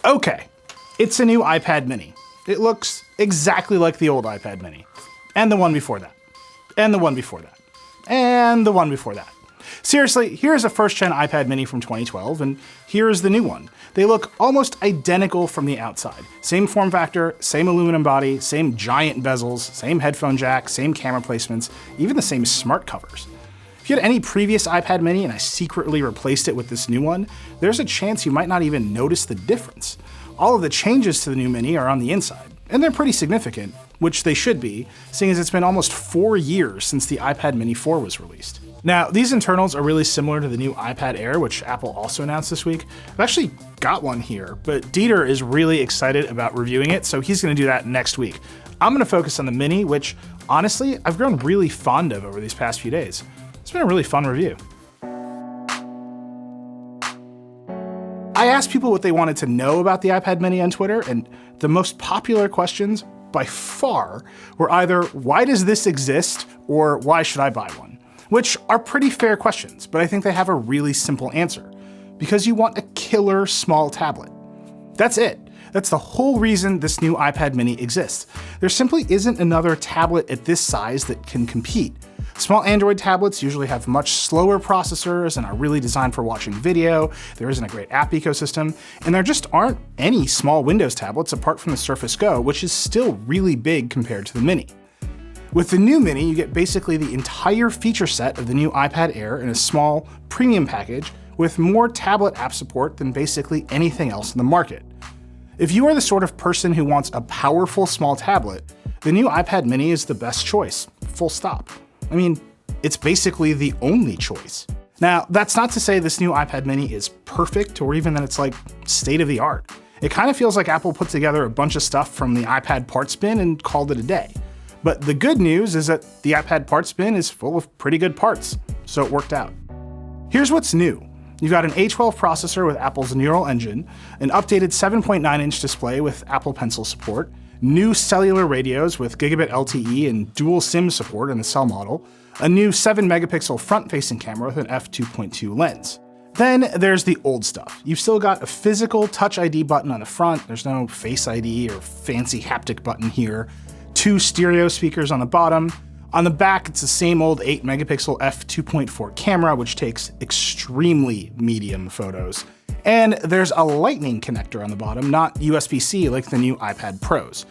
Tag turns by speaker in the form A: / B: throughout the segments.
A: Okay, it's a new iPad mini. It looks exactly like the old iPad mini. And the one before that. And the one before that. And the one before that. Seriously, here's a first-gen iPad mini from 2012, and here's the new one. They look almost identical from the outside. Same form factor, same aluminum body, same giant bezels, same headphone jack, same camera placements, even the same smart covers. If you had any previous iPad mini and I secretly replaced it with this new one, there's a chance you might not even notice the difference. All of the changes to the new mini are on the inside, and they're pretty significant, which they should be, seeing as it's been almost 4 years since the iPad mini 4 was released. Now, these internals are really similar to the new iPad Air, which Apple also announced this week. I've actually got one here, but Dieter is really excited about reviewing it, so he's gonna do that next week. I'm gonna focus on the Mini, which, honestly, I've grown really fond of over these past few days. It's been a really fun review. I asked people what they wanted to know about the iPad Mini on Twitter, and the most popular questions, by far, were either, why does this exist, or why should I buy one? Which are pretty fair questions, but I think they have a really simple answer. Because you want a killer small tablet. That's it. That's the whole reason this new iPad mini exists. There simply isn't another tablet at this size that can compete. Small Android tablets usually have much slower processors and are really designed for watching video. There isn't a great app ecosystem, and there just aren't any small Windows tablets apart from the Surface Go, which is still really big compared to the Mini. With the new Mini, you get basically the entire feature set of the new iPad Air in a small, premium package with more tablet app support than basically anything else in the market. If you are the sort of person who wants a powerful small tablet, the new iPad Mini is the best choice, full stop. I mean, it's basically the only choice. Now, that's not to say this new iPad Mini is perfect or even that it's like state of the art. It kind of feels like Apple put together a bunch of stuff from the iPad parts bin and called it a day. But the good news is that the iPad parts bin is full of pretty good parts, so it worked out. Here's what's new. You've got an A12 processor with Apple's Neural Engine, an updated 7.9-inch display with Apple Pencil support, new cellular radios with gigabit LTE and dual SIM support in the cell model, a new 7-megapixel front-facing camera with an f2.2 lens. Then there's the old stuff. You've still got a physical Touch ID button on the front, there's no Face ID or fancy haptic button here, 2 stereo speakers on the bottom. On the back, it's the same old 8-megapixel f2.4 camera, which takes extremely medium photos. And there's a lightning connector on the bottom, not USB-C like the new iPad Pros.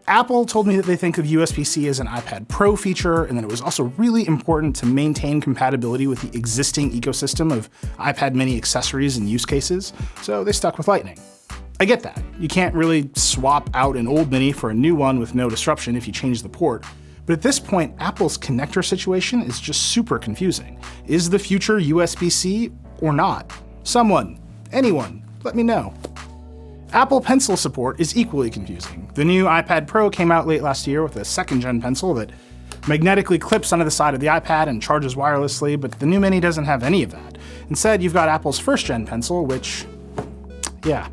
A: Apple told me that they think of USB-C as an iPad Pro feature, and that it was also really important to maintain compatibility with the existing ecosystem of iPad mini accessories and use cases, so they stuck with Lightning. I get that. You can't really swap out an old Mini for a new one with no disruption if you change the port. But at this point, Apple's connector situation is just super confusing. Is the future USB-C or not? Someone, anyone, let me know. Apple Pencil support is equally confusing. The new iPad Pro came out late last year with a second-gen pencil that magnetically clips onto the side of the iPad and charges wirelessly, but the new Mini doesn't have any of that. Instead, you've got Apple's first-gen pencil, which, yeah.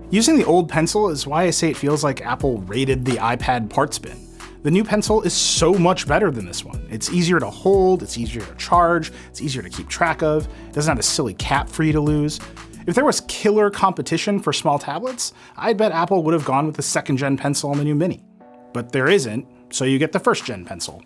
A: Using the old pencil is why I say it feels like Apple raided the iPad parts bin. The new pencil is so much better than this one. It's easier to hold, it's easier to charge, it's easier to keep track of, it doesn't have a silly cap for you to lose. If there was killer competition for small tablets, I'd bet Apple would have gone with the second-gen pencil on the new Mini. But there isn't, so you get the first-gen pencil.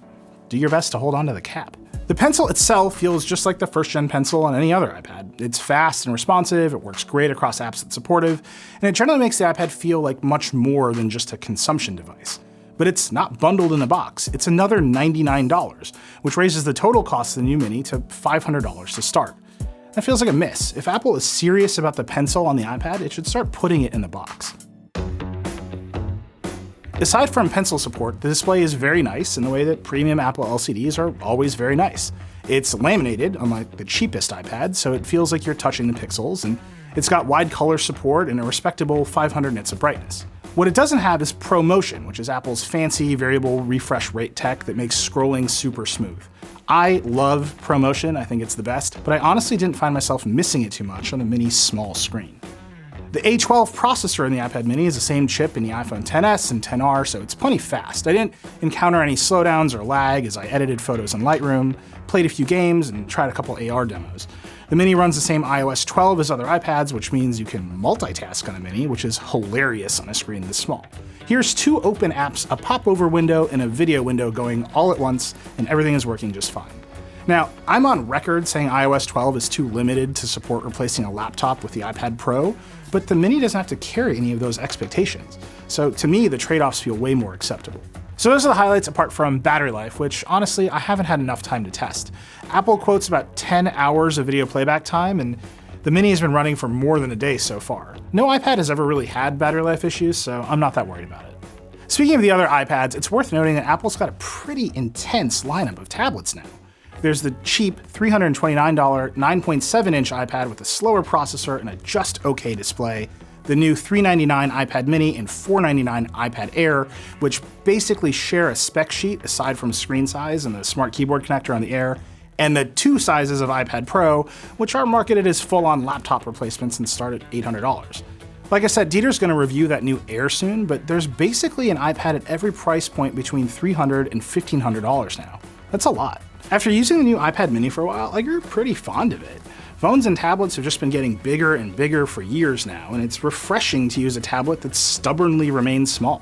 A: Do your best to hold on to the cap. The pencil itself feels just like the first-gen pencil on any other iPad. It's fast and responsive, it works great across apps it's supportive, and it generally makes the iPad feel like much more than just a consumption device. But it's not bundled in the box. It's another $99, which raises the total cost of the new Mini to $500 to start. That feels like a miss. If Apple is serious about the pencil on the iPad, it should start putting it in the box. Aside from pencil support, the display is very nice in the way that premium Apple LCDs are always very nice. It's laminated, unlike the cheapest iPad, so it feels like you're touching the pixels, and it's got wide color support and a respectable 500 nits of brightness. What it doesn't have is ProMotion, which is Apple's fancy variable refresh rate tech that makes scrolling super smooth. I love ProMotion, I think it's the best, but I honestly didn't find myself missing it too much on the Mini's small screen. The A12 processor in the iPad Mini is the same chip in the iPhone XS and XR, so it's plenty fast. I didn't encounter any slowdowns or lag as I edited photos in Lightroom, played a few games, and tried a couple AR demos. The Mini runs the same iOS 12 as other iPads, which means you can multitask on a Mini, which is hilarious on a screen this small. Here's 2 open apps, a popover window and a video window going all at once, and everything is working just fine. Now, I'm on record saying iOS 12 is too limited to support replacing a laptop with the iPad Pro, but the Mini doesn't have to carry any of those expectations. So to me, the trade-offs feel way more acceptable. So those are the highlights apart from battery life, which honestly, I haven't had enough time to test. Apple quotes about 10 hours of video playback time, and the Mini has been running for more than a day so far. No iPad has ever really had battery life issues, so I'm not that worried about it. Speaking of the other iPads, it's worth noting that Apple's got a pretty intense lineup of tablets now. There's the cheap $329 9.7-inch iPad with a slower processor and a just okay display, the new $399 iPad mini and $499 iPad Air, which basically share a spec sheet aside from screen size and the smart keyboard connector on the Air, and the 2 sizes of iPad Pro, which are marketed as full-on laptop replacements and start at $800. Like I said, Dieter's gonna review that new Air soon, but there's basically an iPad at every price point between $300 and $1,500 now. That's a lot. After using the new iPad mini for a while, I grew pretty fond of it. Phones and tablets have just been getting bigger and bigger for years now, and it's refreshing to use a tablet that stubbornly remains small.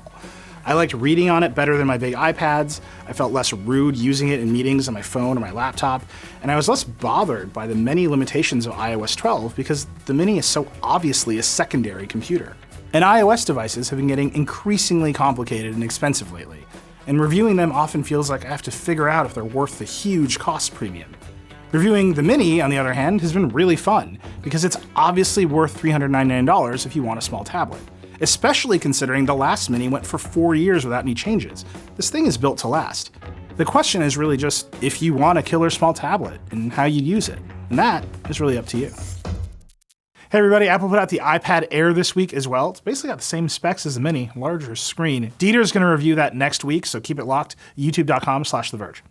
A: I liked reading on it better than my big iPads, I felt less rude using it in meetings on my phone or my laptop, and I was less bothered by the many limitations of iOS 12 because the Mini is so obviously a secondary computer. And iOS devices have been getting increasingly complicated and expensive lately, and reviewing them often feels like I have to figure out if they're worth the huge cost premium. Reviewing the Mini, on the other hand, has been really fun, because it's obviously worth $399 if you want a small tablet, especially considering the last Mini went for 4 years without any changes. This thing is built to last. The question is really just if you want a killer small tablet and how you use it, and that is really up to you. Hey everybody, Apple put out the iPad Air this week as well. It's basically got the same specs as the Mini, larger screen. Dieter's gonna review that next week, so keep it locked, youtube.com/The Verge.